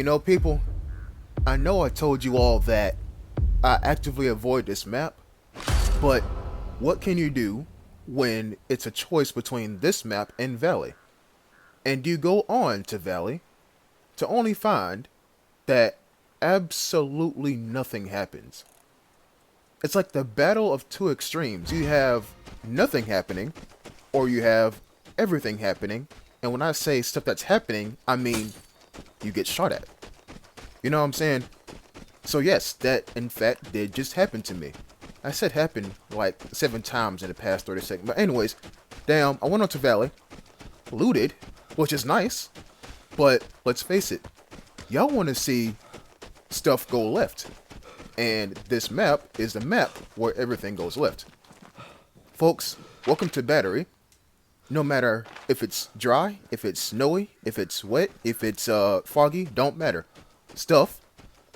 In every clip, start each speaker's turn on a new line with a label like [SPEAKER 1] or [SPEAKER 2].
[SPEAKER 1] You know, people, I know I told you all that I actively avoid this map, but what can you do when it's a choice between this map and Valley? And you go on to Valley to only find that absolutely nothing happens. It's like the battle of two extremes. You have nothing happening, or you have everything happening. And when I say stuff that's happening, I mean you get shot at. You know what I'm saying? So yes, that in fact did just happen to me. I said happen like 7 times in the past 30 seconds. But anyways, damn, I went on to Valley, looted, which is nice. But let's face it, y'all want to see stuff go left. And this map is the map where everything goes left. Folks, welcome to Battery. No matter if it's dry, if it's snowy, if it's wet, if it's foggy, don't matter. Stuff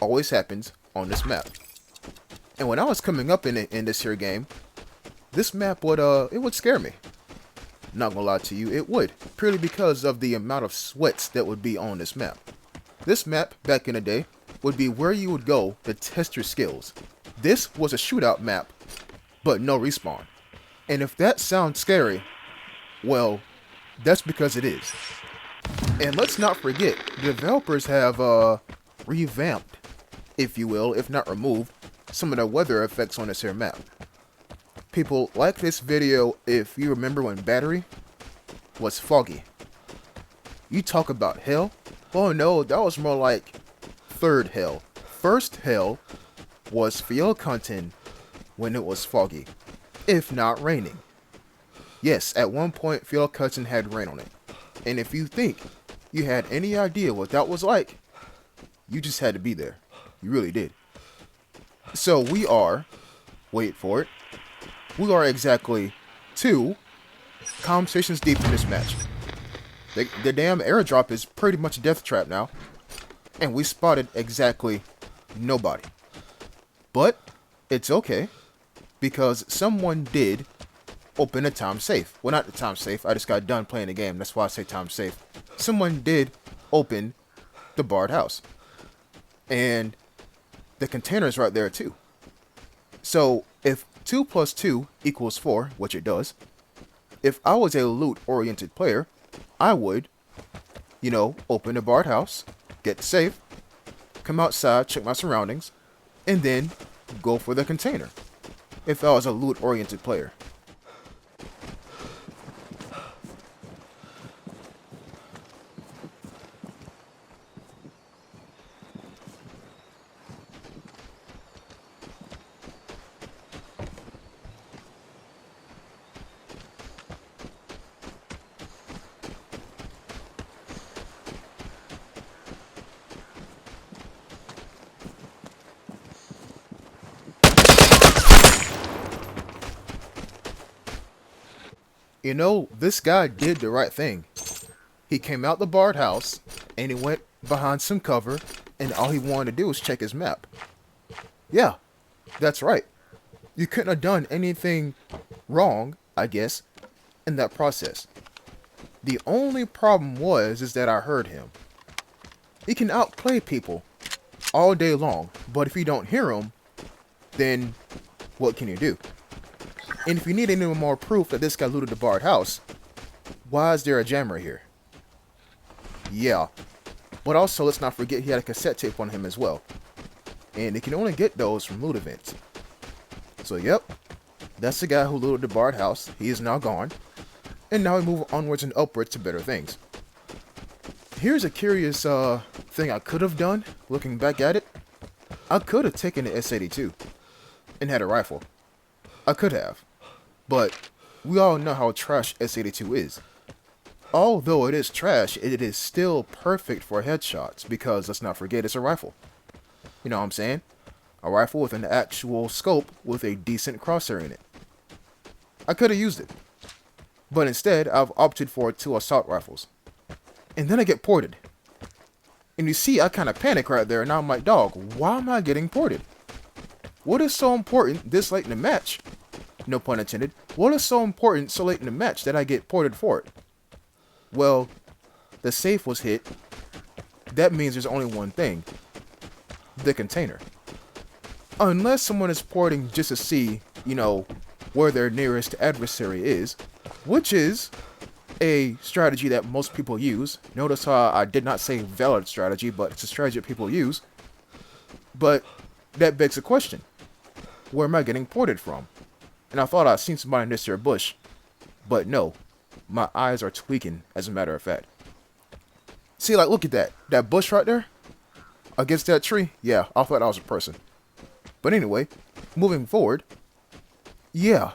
[SPEAKER 1] always happens on this map. And when I was coming up in this here game, this map would scare me. Not gonna lie to you, it would. Purely because of the amount of sweats that would be on this map. This map, back in the day, would be where you would go to test your skills. This was a shootout map, but no respawn. And if that sounds scary, well, that's because it is. And let's not forget, developers have revamped, if you will, if not removed, some of the weather effects on this here map. People, like this video if you remember when Battery was foggy. You talk about hell? Oh no, that was more like third hell. First hell was field content when it was foggy, if not raining. Yes, at one point field content had rain on it. And if you think you had any idea what that was like, you just had to be there. You really did. So we are, wait for it, we are exactly 2 conversations deep in this match. The damn airdrop is pretty much a death trap now. And we spotted exactly nobody. But it's okay, because someone did open a time safe. Well, not the time safe. I just got done playing the game. That's why I say time safe. Someone did open the barred house. And the container's right there too. So if 2 plus 2 equals 4, which it does, if I was a loot-oriented player, I would, open the barred house, get safe, come outside, check my surroundings, and then go for the container. If I was a loot-oriented player. This guy did the right thing. He came out the barred house, and he went behind some cover, and all he wanted to do was check his map. Yeah, that's right. You couldn't have done anything wrong, I guess, in that process. The only problem is that I heard him. He can outplay people all day long, but if you don't hear him, then what can you do? And if you need any more proof that this guy looted the barred house, why is there a jammer here? Yeah. But also, let's not forget he had a cassette tape on him as well. And you can only get those from loot events. So yep, that's the guy who looted the barred house. He is now gone. And now we move onwards and upwards to better things. Here's a curious thing I could have done, looking back at it. I could have taken the S-82 and had a rifle. I could have. But we all know how trash S-82 is. Although it is trash, it is still perfect for headshots because, let's not forget, it's a rifle. You know what I'm saying? A rifle with an actual scope with a decent crosshair in it. I could have used it. But instead, I've opted for 2 assault rifles. And then I get ported. And you see, I kind of panic right there, and I'm like, dog, why am I getting ported? What is so important this late in the match? No pun intended. What is so important so late in the match that I get ported for it? Well, the safe was hit, that means there's only one thing: the container. Unless someone is porting just to see, where their nearest adversary is, which is a strategy that most people use. Notice how I did not say valid strategy, but it's a strategy that people use. But that begs the question: where am I getting ported from? And I thought I'd seen somebody in this here bush, but no, my eyes are tweaking, as a matter of fact. See, like, look at that bush right there against that tree. Yeah, I thought that was a person. But anyway, moving forward, yeah.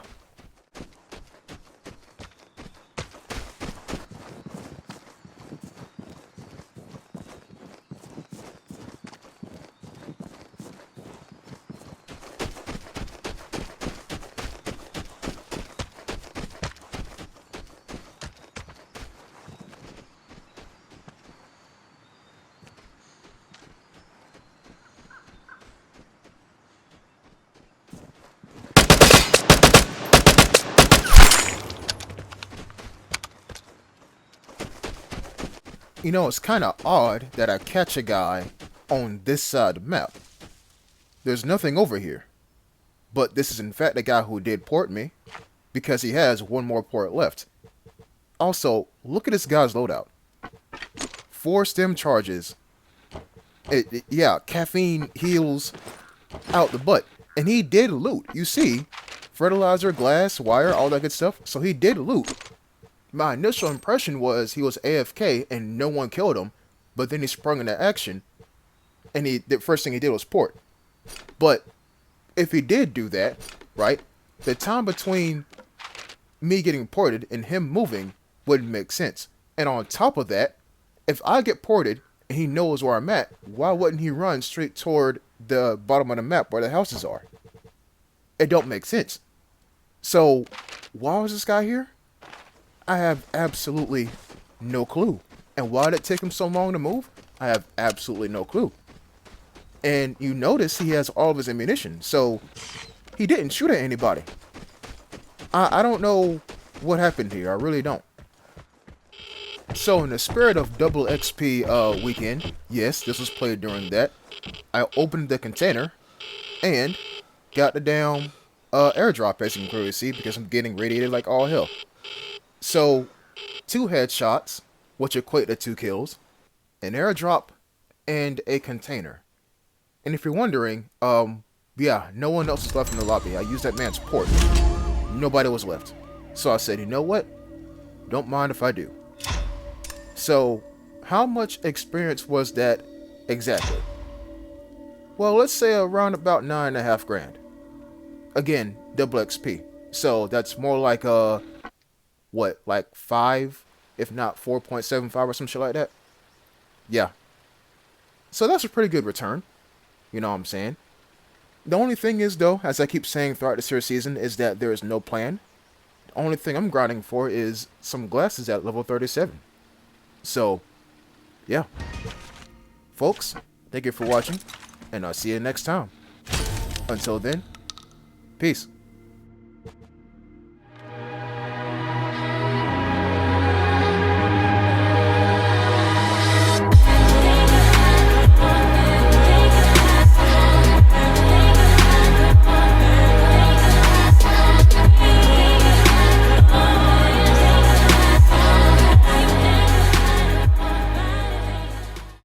[SPEAKER 1] It's kind of odd that I catch a guy on this side of the map. There's nothing over here. But this is in fact the guy who did port me, because he has one more port left. Also, look at this guy's loadout. 4 stem charges. Yeah, caffeine heals out the butt. And he did loot. You see, fertilizer, glass, wire, all that good stuff. So he did loot. My initial impression was he was AFK and no one killed him, but then he sprung into action, and the first thing he did was port. But if he did do that, right, the time between me getting ported and him moving wouldn't make sense. And on top of that, if I get ported and he knows where I'm at, why wouldn't he run straight toward the bottom of the map where the houses are? It don't make sense. So why was this guy here? I have absolutely no clue. And why did it take him so long to move? I have absolutely no clue. And you notice he has all of his ammunition, so he didn't shoot at anybody. I don't know what happened here. I really don't. So in the spirit of double XP weekend, yes, this was played during that, I opened the container and got the damn airdrop, as you can clearly see, because I'm getting radiated like all hell. So, 2 headshots, which equate to 2 kills, an airdrop, and a container. And if you're wondering, yeah, no one else was left in the lobby. I used that man's port. Nobody was left. So I said, you know what? Don't mind if I do. So, how much experience was that exactly? Well, let's say around about 9.5 grand. Again, double XP. So, that's more like what, like 5, if not 4.75 or some shit like that? Yeah. So that's a pretty good return. You know what I'm saying? The only thing is, though, as I keep saying throughout this here season, is that there is no plan. The only thing I'm grinding for is some glasses at level 37. So, yeah. Folks, thank you for watching, and I'll see you next time. Until then, peace.